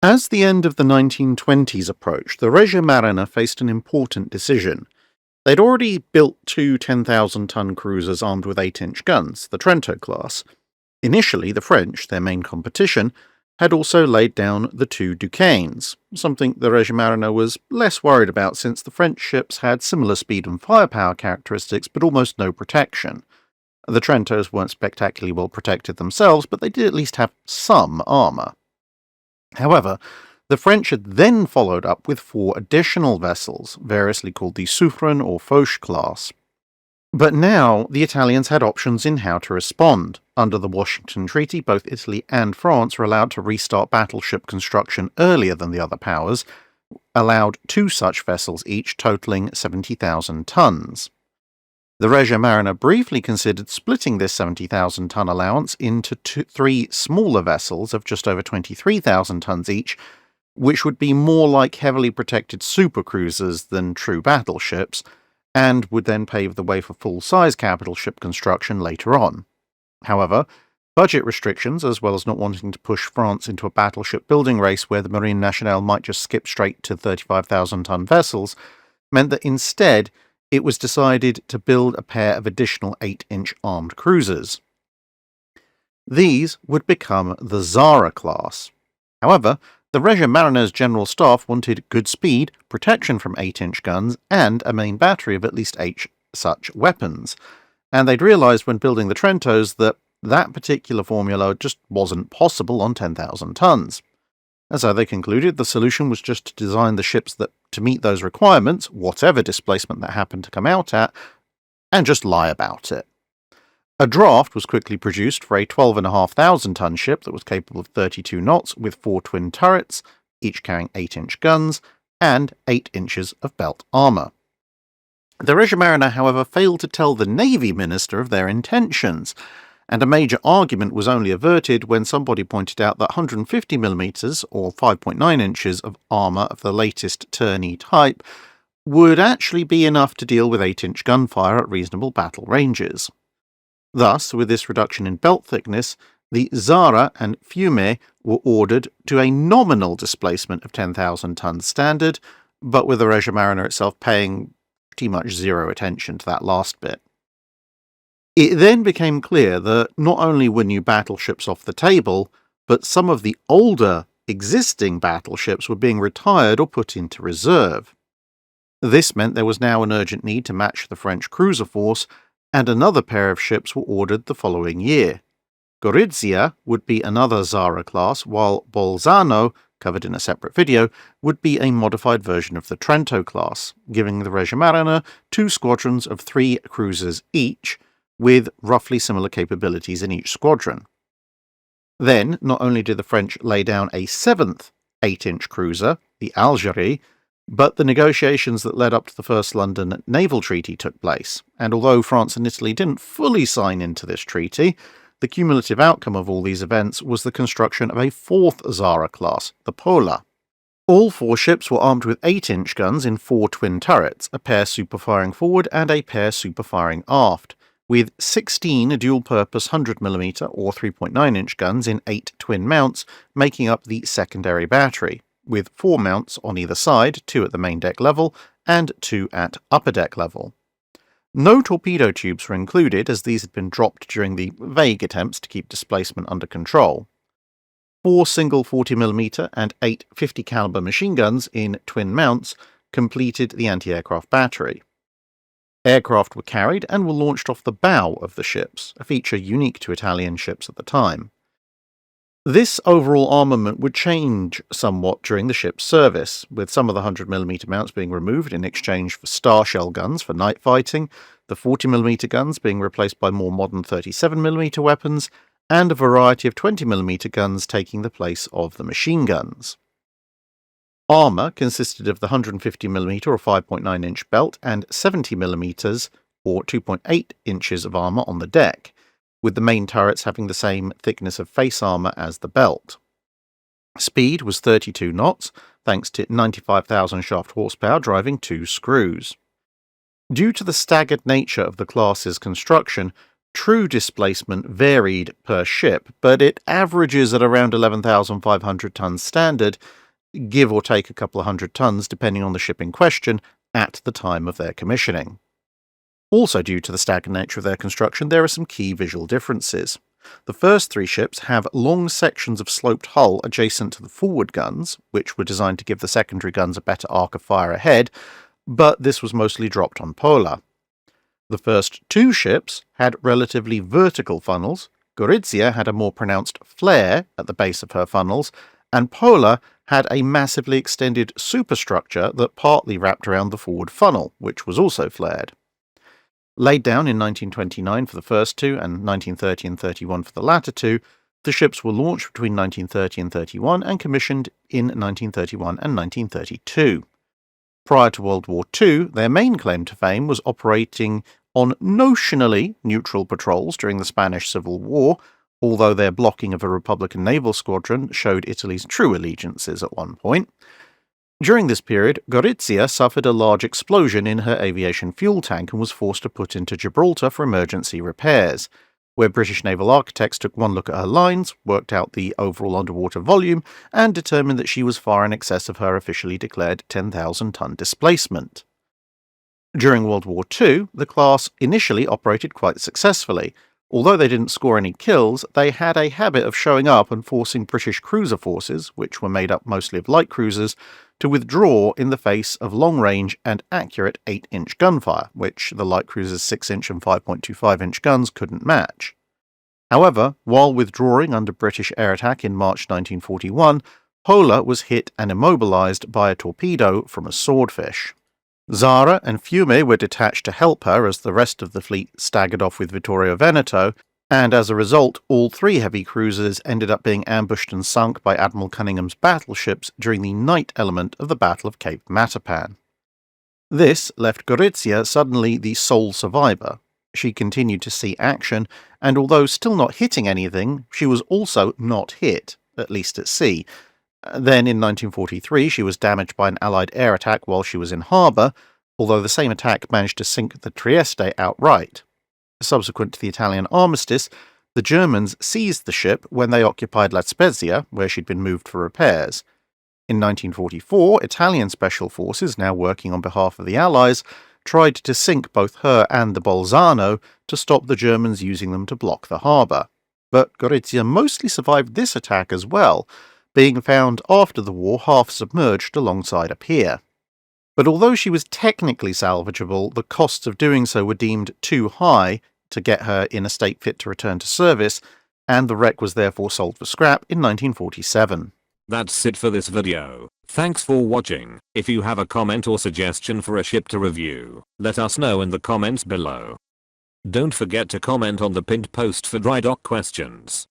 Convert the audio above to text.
As the end of the 1920s approached, the Regia Marina faced an important decision. They'd already built two 10,000-ton cruisers armed with 8-inch guns, the Trento class. Initially, the French, their main competition, had also laid down the two Duquesnes, something the Regia Marina was less worried about since the French ships had similar speed and firepower characteristics but almost no protection. The Trentos weren't spectacularly well protected themselves, but they did at least have some armour. However, the French had then followed up with 4 additional vessels, variously called the Suffren or Foch class. But now the Italians had options in how to respond. Under the Washington Treaty, both Italy and France were allowed to restart battleship construction earlier than the other powers, allowed 2 such vessels each, totalling 70,000 tons. The Regia Marina briefly considered splitting this 70,000-ton allowance into 3 smaller vessels of just over 23,000 tons each, which would be more like heavily protected supercruisers than true battleships, and would then pave the way for full-size capital ship construction later on. However, budget restrictions, as well as not wanting to push France into a battleship building race where the Marine Nationale might just skip straight to 35,000-ton vessels, meant that instead it was decided to build a pair of additional 8-inch armed cruisers. These would become the Zara class. However, the Regia Marina's general staff wanted good speed, protection from 8-inch guns, and a main battery of at least 8 such weapons, and they'd realised when building the Trentos that particular formula just wasn't possible on 10,000 tons. And so they concluded the solution was just to design the ships to meet those requirements, whatever displacement that happened to come out at, and just lie about it. A draft was quickly produced for a 12,500-ton ship that was capable of 32 knots with 4 twin turrets, each carrying 8-inch guns, and 8 inches of belt armour. The Regia Marina, however, failed to tell the Navy Minister of their intentions, and a major argument was only averted when somebody pointed out that 150mm, or 5.9 inches, of armour of the latest tourney type would actually be enough to deal with 8-inch gunfire at reasonable battle ranges. Thus, with this reduction in belt thickness, the Zara and Fiume were ordered to a nominal displacement of 10,000 tons standard, but with the Regia Marina itself paying pretty much zero attention to that last bit. It then became clear that not only were new battleships off the table, but some of the older, existing battleships were being retired or put into reserve. This meant there was now an urgent need to match the French cruiser force, and another pair of ships were ordered the following year. Gorizia would be another Zara class, while Bolzano, covered in a separate video, would be a modified version of the Trento class, giving the Regia Marina 2 squadrons of 3 cruisers each, with roughly similar capabilities in each squadron. Then, not only did the French lay down a 7th 8-inch cruiser, the Algerie, but the negotiations that led up to the First London Naval Treaty took place, and although France and Italy didn't fully sign into this treaty, the cumulative outcome of all these events was the construction of a 4th Zara class, the Pola. All 4 ships were armed with 8-inch guns in 4 twin turrets, a pair superfiring forward and a pair superfiring aft, with 16 dual-purpose 100mm or 3.9-inch guns in 8 twin mounts making up the secondary battery, with 4 mounts on either side, 2 at the main deck level and 2 at upper deck level. No torpedo tubes were included, as these had been dropped during the vague attempts to keep displacement under control. 4 single 40mm and 8 50 caliber machine guns in twin mounts completed the anti-aircraft battery. Aircraft were carried and were launched off the bow of the ships, a feature unique to Italian ships at the time. This overall armament would change somewhat during the ship's service, with some of the 100mm mounts being removed in exchange for star shell guns for night fighting, the 40mm guns being replaced by more modern 37mm weapons, and a variety of 20mm guns taking the place of the machine guns. Armour consisted of the 150mm or 5.9-inch belt and 70mm or 2.8 inches of armour on the deck, with the main turrets having the same thickness of face armour as the belt. Speed was 32 knots, thanks to 95,000 shaft horsepower driving 2 screws. Due to the staggered nature of the class's construction, true displacement varied per ship, but it averages at around 11,500 tons standard, give or take a couple of hundred tons depending on the ship in question, at the time of their commissioning. Also due to the staggered nature of their construction, there are some key visual differences. The first three ships have long sections of sloped hull adjacent to the forward guns, which were designed to give the secondary guns a better arc of fire ahead, but this was mostly dropped on Pola. The first two ships had relatively vertical funnels, Gorizia had a more pronounced flare at the base of her funnels, and Pola had a massively extended superstructure that partly wrapped around the forward funnel, which was also flared. Laid down in 1929 for the first two and 1930 and 31 for the latter two, the ships were launched between 1930 and 31 and commissioned in 1931 and 1932. Prior to World War II, their main claim to fame was operating on notionally neutral patrols during the Spanish Civil War, although their blocking of a Republican naval squadron showed Italy's true allegiances at one point. During this period, Gorizia suffered a large explosion in her aviation fuel tank and was forced to put into Gibraltar for emergency repairs, where British naval architects took one look at her lines, worked out the overall underwater volume, and determined that she was far in excess of her officially declared 10,000-ton displacement. During World War II, the class initially operated quite successfully. Although they didn't score any kills, they had a habit of showing up and forcing British cruiser forces, which were made up mostly of light cruisers, to withdraw in the face of long-range and accurate 8-inch gunfire, which the light cruisers' 6-inch and 5.25-inch guns couldn't match. However, while withdrawing under British air attack in March 1941, Pola was hit and immobilized by a torpedo from a swordfish. Zara and Fiume were detached to help her as the rest of the fleet staggered off with Vittorio Veneto, and as a result, all three heavy cruisers ended up being ambushed and sunk by Admiral Cunningham's battleships during the night element of the Battle of Cape Matapan. This left Gorizia suddenly the sole survivor. She continued to see action, and although still not hitting anything, she was also not hit, at least at sea. Then in 1943 she was damaged by an Allied air attack while she was in harbour, although the same attack managed to sink the Trieste outright. Subsequent to the Italian armistice, the Germans seized the ship when they occupied La Spezia, where she'd been moved for repairs. In 1944, Italian special forces, now working on behalf of the Allies, tried to sink both her and the Bolzano to stop the Germans using them to block the harbour. But Gorizia mostly survived this attack as well, being found after the war half submerged alongside a pier. But although she was technically salvageable, the costs of doing so were deemed too high to get her in a state fit to return to service, and the wreck was therefore sold for scrap in 1947. That's it for this video. Thanks for watching. If you have a comment or suggestion for a ship to review, let us know in the comments below. Don't forget to comment on the pinned post for dry dock questions.